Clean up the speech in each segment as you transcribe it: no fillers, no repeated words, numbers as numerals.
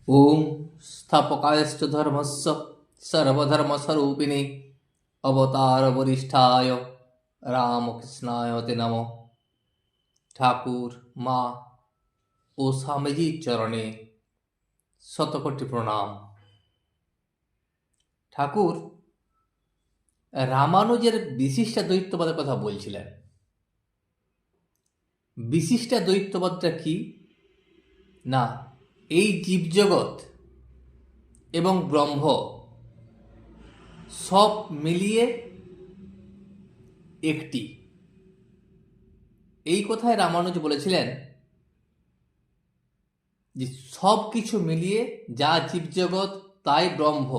ওম স্থাপকায়শ্চ ধর্মস্য সর্বধর্মস্বরূপিণে অবতার বরিষ্ঠায় রামকৃষ্ণায় তে নম। ঠাকুর, মা ও স্বামীজির চরণে শতকোটি প্রণাম। ঠাকুর রামানুজের বিশিষ্টাদ্বৈতবাদের কথা বলছিলেন। বিশিষ্টাদ্বৈতবাদটা কি না, এই জীবজগৎ এবং ব্রহ্ম সব মিলিয়ে একটি, এই কথায় রামানুজ বলেছিলেন যে সব কিছু মিলিয়ে যা জীবজগৎ তাই ব্রহ্ম,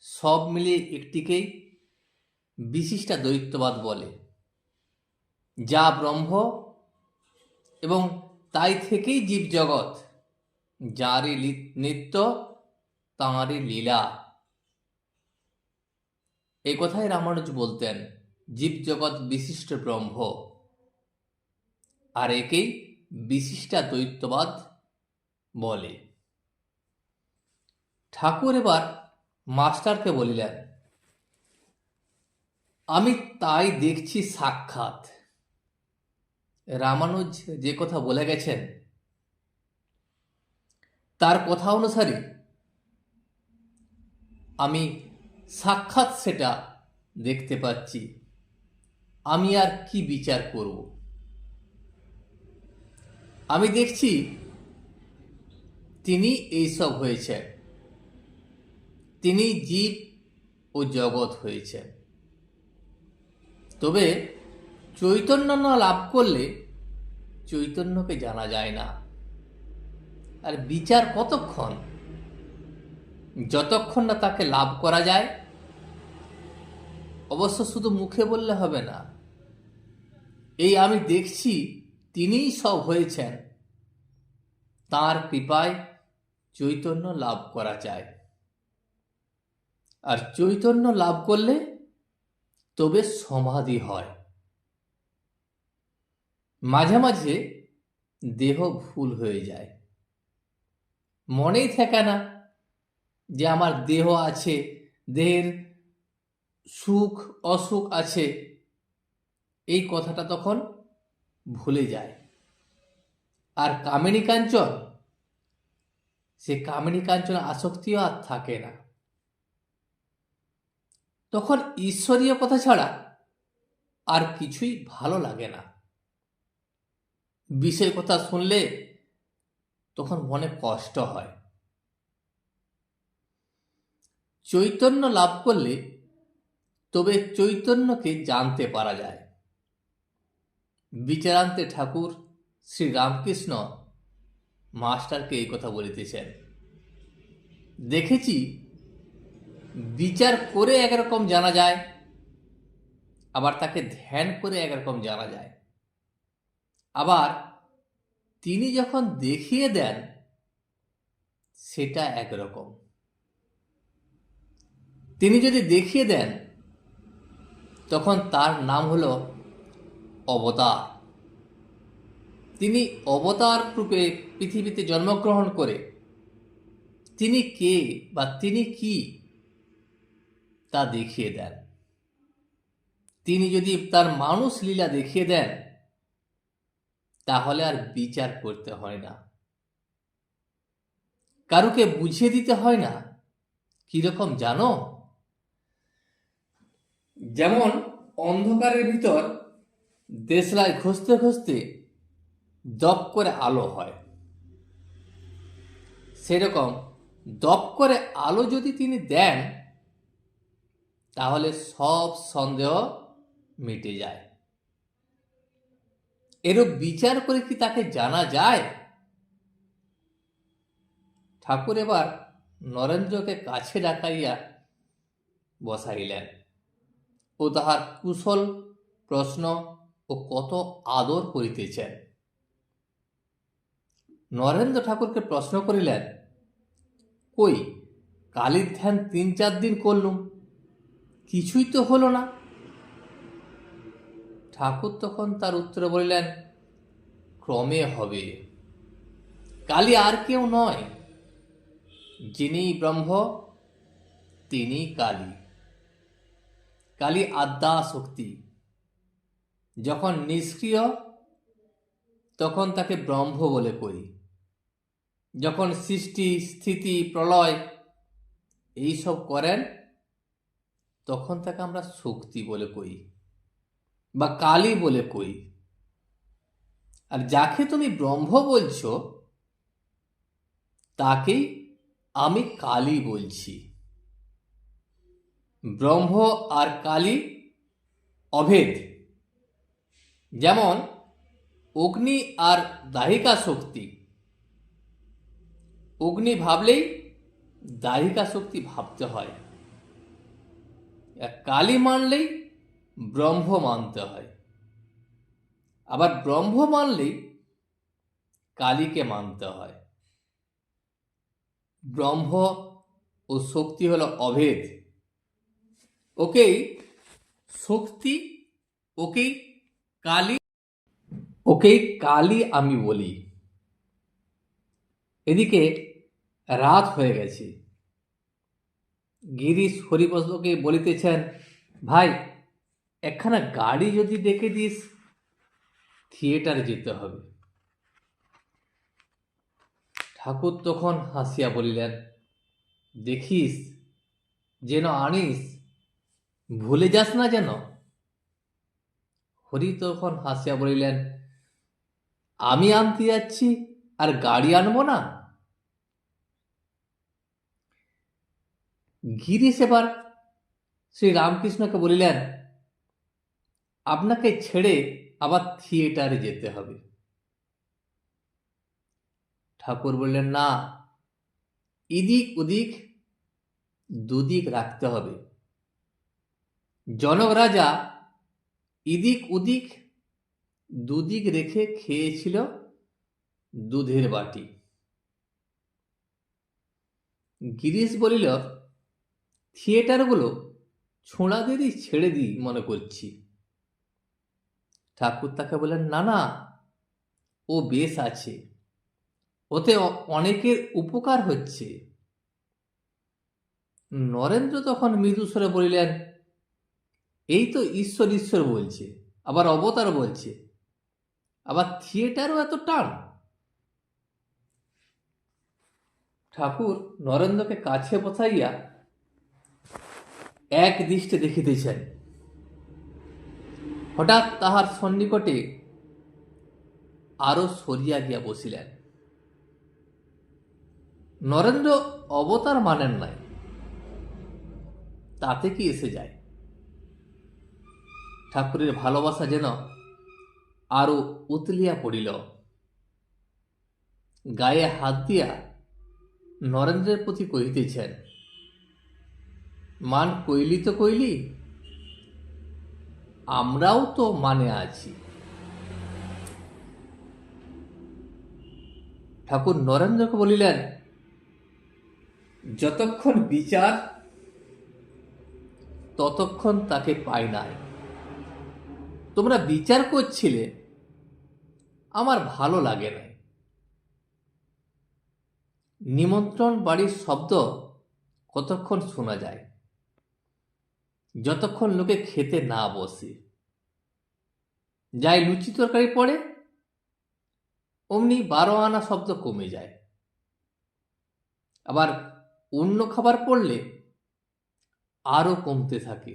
সব মিলিয়ে একটিকেই বিশিষ্টাদ্বৈতবাদ বলে। যা ব্রহ্ম এবং তাই থেকেই জীবজগৎ, যারই নিত্য তাঁরই লীলা, এই কথাই রামানুজ বলতেন। জীবজগৎ বিশিষ্ট ব্রহ্ম, আর একেই বিশিষ্টাদ্বৈতবাদ বলে। ঠাকুর এবার মাস্টারকে বলিলেন, আমি তাই দেখছি সাক্ষাৎ। রামানুজ যে কথা বলে গেছেন তার কথা অনুসারে আমি সাক্ষাৎ সেটা দেখতে পাচ্ছি। আমি আর কি বিচার করব? আমি দেখছি তিনি এইসব হয়েছেন, তিনি জীব ও জগৎ হয়েছেন। তবে চৈতন্য না লাভ করলে চৈতন্যকে জানা যায় না। আর বিচার কতক্ষণ? যতক্ষণ না তাকে লাভ করা যায়। অবশ্য শুধু মুখে বললে হবে না। এই আমি দেখছি তিনিই সব হয়েছেন, তাঁর কৃপায় চৈতন্য লাভ করা যায়। আর চৈতন্য লাভ করলে তবে সমাধি হয়। মাঝে মাঝে দেহ ভুল হয়ে যায়, মনেই থাকে না যে আমার দেহ আছে, দেহের সুখ অসুখ আছে, এই কথাটা তখন ভুলে যায়। আর কামিনী কাঞ্চন, সে কামিনী কাঞ্চন আসক্তিও আর থাকে না। তখন ঈশ্বরীয় কথা ছাড়া আর কিছুই ভালো লাগে না। বিষয় কথা শুনলে তখন মনে কষ্ট হয়। চৈতন্য লাভ করলে তবে চৈতন্যকে জানতে পারা যায়। বিচারান্তে ঠাকুর শ্রী রামকৃষ্ণ মাস্টারকে এই কথা বলিতেছেন। দেখেছি বিচার করে একরকম জানা যায়, আবার তাকে ধ্যান করে একরকম জানা যায়। আবার তিনি যখন দেখিয়ে দেন সেটা একরকম। তিনি যদি দেখিয়ে দেন তখন তার নাম হলো অবতার। তিনি অবতার রূপে পৃথিবীতে জন্মগ্রহণ করে তিনি কে বা তিনি কি তা দেখিয়ে দেন। তিনি যদি তার মানুষ লীলা দেখিয়ে দেন তাহলে আর বিচার করতে হয় না, কারুকে বুঝিয়ে দিতে হয় না। কিরকম জানো? যেমন অন্ধকারের ভিতর দেশলাই ঘষতে ঘষতে দপ করে আলো হয়, সেরকম দপ করে আলো যদি তিনি দেন তাহলে সব সন্দেহ মিটে যায়। এরূপ বিচার করে কি তাকে জানা যায়? ঠাকুর এবার নরেন্দ্রকে কাছে ডাকাইয়া বসাইলেন ও তাহার কুশল প্রশ্ন ও কত আদর করিতেছেন। নরেন্দ্র ঠাকুরকে প্রশ্ন করিলেন, কই কালীর ধ্যান 3-4 দিন করলুম, কিছুই তো হলো না। ঠাকুর তখন তার উত্তরে বলিলেন, ক্রমে হবে। কালী আর কেউ নয়, যিনি ব্রহ্ম তিনি কালী। কালী আদ্যা শক্তি। যখন নিষ্ক্রিয় তখন তাকে ব্রহ্ম বলে কই। যখন সৃষ্টি স্থিতি প্রলয় এইসব করেন তখন তাকে আমরা শক্তি বলে কই বা কালী বলে কই। আর যাকে তুমি ব্রহ্ম বলছো তাকেই আমি কালী বলছি। ব্রহ্ম আর কালী অভেদ। যেমন অগ্নি আর দাহিকা শক্তি। অগ্নি ভাবলেই দাহিকা শক্তি ভাবতে হয়, আর কালী মানলেই ব্রহ্ম মানতে হয়, আবার ব্রহ্ম মানলেই কালীকে মানতে হয়। ব্রহ্ম ও শক্তি হলো অভেদ। ওকেই শক্তি, ওকেই কালী, ওকেই কালী আমি বলি। এদিকে রাত হয়ে গেছে। গিরিশ হরিবংশকে বলিতেছেন, ভাই একখানা গাড়ি যদি ডেকে দিস, থিয়েটারে যেতে হবে। ঠাকুর তখন হাসিয়া বলিলেন, দেখিস যেন আনিস, ভুলে যাস না যেন। হরি তখন হাসিয়া বলিলেন, আমি আনতে যাচ্ছি আর গাড়ি আনবো না? গিরিশ এবার শ্রী রামকৃষ্ণকে বলিলেন, আপনাকে ছেড়ে আবার থিয়েটারে যেতে হবে। ঠাকুর বললেন, না, এদিক ওদিক দুদিক রাখতে হবে। জনক রাজা এদিক ওদিক দুদিক রেখে খেয়েছিল দুধের বাটি। গিরিশ বলিল, থিয়েটারগুলো ছোঁড়াদেরই ছেড়ে দিই মনে করছি। ঠাকুর তাকে বললেন, না না, ও বেশ আছে, ওতে অনেকের উপকার হচ্ছে। নরেন্দ্র তখন মৃদুস্বরে বলিলেন, এই তো ঈশ্বর ঈশ্বর বলছে, আবার অবতার বলছে, আবার থিয়েটারও এত টান। ঠাকুর নরেন্দ্রকে কাছে বসাইয়া এক দৃষ্টে দেখিতেছেন। হঠাৎ তাহার সন্নিকটে আরো সরিয়া গিয়া বসিলেন। নরেন্দ্র অবতার মানেন নাই, তাতে কি এসে যায়? ঠাকুরের ভালোবাসা যেন আরো উতলিয়া পড়িল। গায়ে হাত দিয়া নরেন্দ্রের প্রতি কহিতেছেন, মান কইলি তো কইলি, আমরাও তো মানে আছি। ঠাকুর নরেন্দ্রকে বলিলেন, যতক্ষণ বিচার ততক্ষণ তাকে পাই নাই। তোমরা বিচার করছিলে, আমার ভালো লাগে না। নিমন্ত্রণ বাড়ির শব্দ কতক্ষণ শোনা যায়, যতক্ষণ লোকে খেতে না বসে। যাই লুচি তরকারি পড়ে অমনি 12 আনা শব্দ কমে যায়। আবার অন্য খাবার পড়লে আরো কমতে থাকে।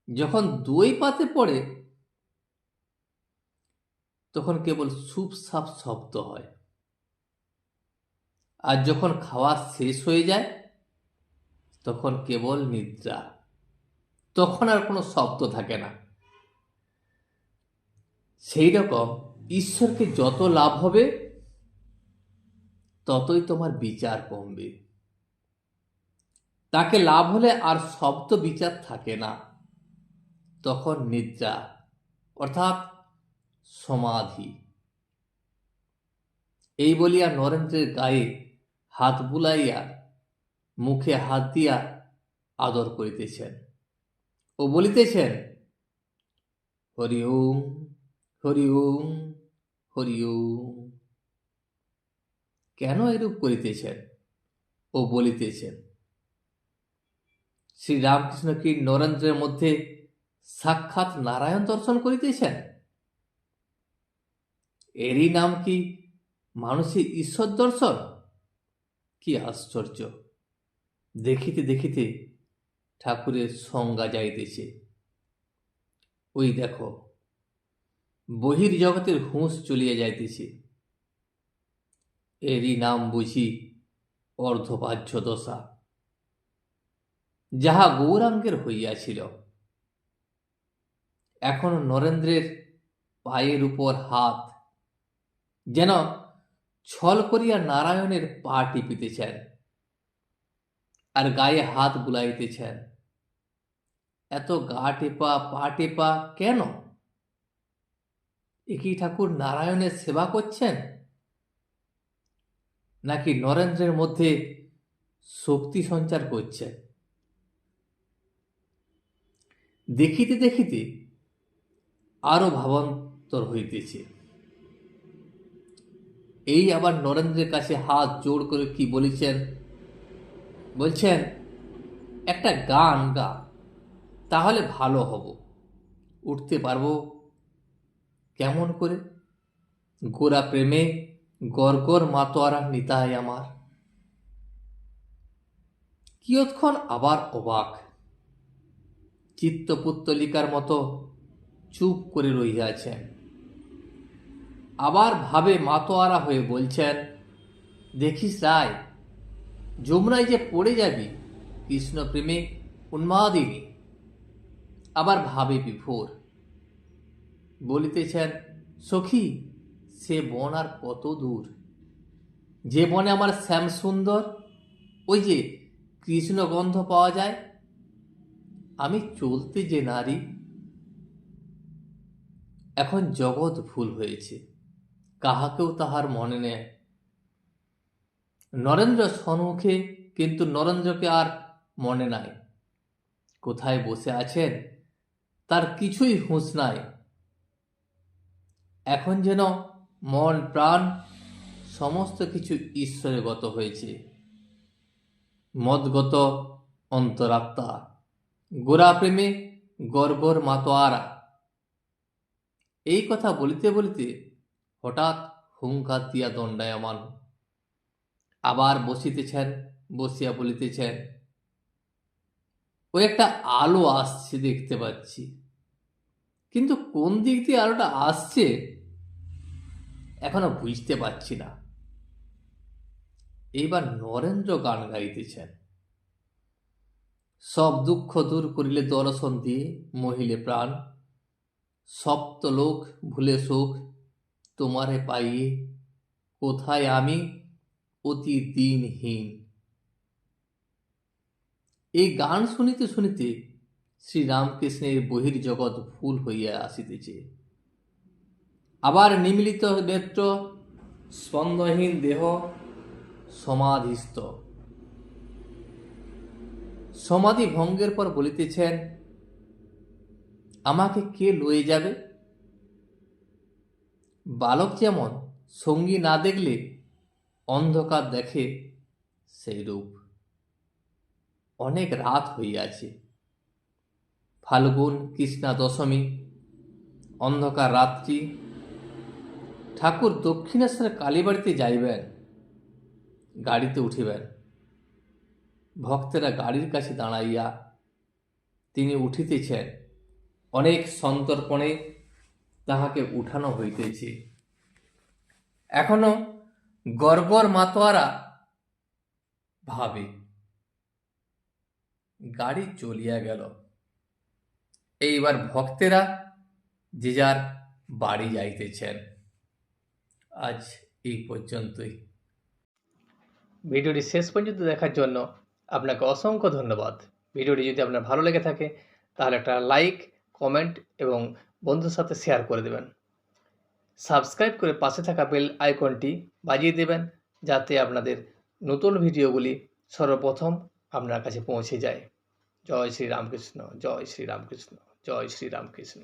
যখন দই পাতে পড়ে তখন কেবল সুপ সাপ শব্দ হয়। আর যখন খাওয়া শেষ হয়ে যায় তখন কেবল নিদ্রা, তখন আর কোনো শব্দ থাকে না। সেই রকম ঈশ্বরকে যত লাভ হবে ততই তোমার বিচার কমবে। তাকে লাভ হলে আর শব্দ বিচার থাকে না, তখন নিদ্রা অর্থাৎ সমাধি। এই বলিয়া নরেন্দ্রের গায়ে হাত বুলাইয়া মুখে হাত দিয়া আদর করিতেছেন ও বলিতেছেন, হরি ওম, হরি ওম, হরি ওম। কেন এরূপ করিতেছেন ও বলিতেছেন? শ্রীরামকৃষ্ণ কি নরেন্দ্রের মধ্যে সাক্ষাৎ নারায়ণ দর্শন করিতেছেন? এরই নাম কি মানুষের ঈশ্বর দর্শন? কি আশ্চর্য! দেখিতে দেখিতে ঠাকুরের সংজ্ঞা যাইতেছে। ওই দেখো, বহির জগতের হুঁশ চলিয়া যাইতেছে। এরই নাম বুঝি অর্ধবাহ্য দশা, যাহা গৌরাঙ্গের হইয়াছিল। এখন নরেন্দ্রের পায়ের উপর হাত, যেন ছল করিয়া নারায়ণের পা টিপিতেছেন আর গায়ে হাত বুলাইতেছেন। এত গা টেপা পা টেপা কেন? একই ঠাকুর নারায়ণের সেবা করছেন, নাকি নরেন্দ্রের মধ্যে শক্তি সঞ্চার করছেন? দেখিতে দেখিতে আরো ভাবান্তর হইতেছে। এই আবার নরেন্দ্রের কাছে হাত জোড় করে কি বলেছেন? বলছেন, একটা গান গা, তাহলে ভালো হব। উঠতে পারবো কেমন করে? গোরা প্রেমে গর্গর মাতোয়ারা নিতাই আমার। কিয়ৎক্ষণ আবার অবাক, চিত্তপুত্তলিকার মতো চুপ করে রহিয়াছেন। আবার ভাবে মাতোয়ারা হয়ে বলছেন, দেখিস রায়, যমুনায় যে পড়ে যাবি কৃষ্ণ প্রেমে উন্মাদিনী। আবার ভাবে বিভোর, বলিতেছেন, সখী, সে বন আর কত দূর, যে বনে আমার শ্যাম সুন্দর, ওই যে কৃষ্ণগন্ধ পাওয়া যায়। আমি চলতে যে নারী। এখন জগৎ ভুল হয়েছে, কাহাকেও তাহার মনে নেয়। নরেন্দ্র সম্মুখে, কিন্তু নরেন্দ্রকে আর মনে নাই। কোথায় বসে আছেন তার কিছুই হুঁশ নাই। এখন যেন মন প্রাণ সমস্ত কিছু ঈশ্বরে গত হয়েছে। মদগত অন্তরাত্মা, গোরা প্রেমে গর্গর মাতোয়ারা। এই কথা বলিতে বলিতে হঠাৎ হুঙ্কার দিয়া দণ্ডায়মান। আবার বসিতেছেন, বসিয়া বলিতেছেন, ওই একটা আলো আসছে দেখতে পাচ্ছি, কিন্তু কোন দিক দিয়ে আলোটা আসছে এখনো বুঝতে পারছি না। এইবার নরেন্দ্র গান গাইতেছেন, সব দুঃখ দূর করিলে দর্শন দিয়ে মহিলে প্রাণ, সপ্তলোক ভুলে সুখ তোমারে পাইয়ে, কোথায় আমি অতি দিনহীন। এই গান শুনিতে শুনিতে শ্রীরামকৃষ্ণের বহির্জগৎ ভুল হইয়া আসিতেছে। আবার নিমিলিত নেত্র, স্পন্দহীন দেহ, সমাধিস্থ। সমাধি ভঙ্গের পর বলিতেছেন, আমাকে কে লয়ে যাবে? বালক যেমন সঙ্গী না দেখলে অন্ধকার দেখে, সেই রূপ। অনেক রাত হইয়াছে, ফাল্গুন কৃষ্ণা দশমী, অন্ধকার রাত্রি। ঠাকুর দক্ষিণেশ্বর কালীবাড়িতে যাইবেন, গাড়িতে উঠিবেন। ভক্তেরা গাড়ির কাছে দাঁড়াইয়া, তিনি উঠিতেছেন। অনেক সন্তর্পণে তাহাকে উঠানো হইতেছে। এখনো গর্গর মাতোয়ারা ভাবে। গাড়ি চলিয়া গেল। এইবার ভক্তেরা যে যার বাড়ি যাইতেছেন। আজ এই পর্যন্তই। ভিডিওটি শেষ পর্যন্ত দেখার জন্য আপনাকে অসংখ্য ধন্যবাদ। ভিডিওটি যদি আপনার ভালো লেগে থাকে তাহলে একটা লাইক, কমেন্ট এবং বন্ধুর সাথে শেয়ার করে দেবেন। সাবস্ক্রাইব করে পাশে থাকা বেল আইকনটি বাজিয়ে দেবেন, যাতে আপনাদের নতুন ভিডিওগুলি সর্বপ্রথম আপনার কাছে পৌঁছে যায়। জয় শ্রী রামকৃষ্ণ, জয় শ্রী রামকৃষ্ণ, জয় শ্রী রামকৃষ্ণ।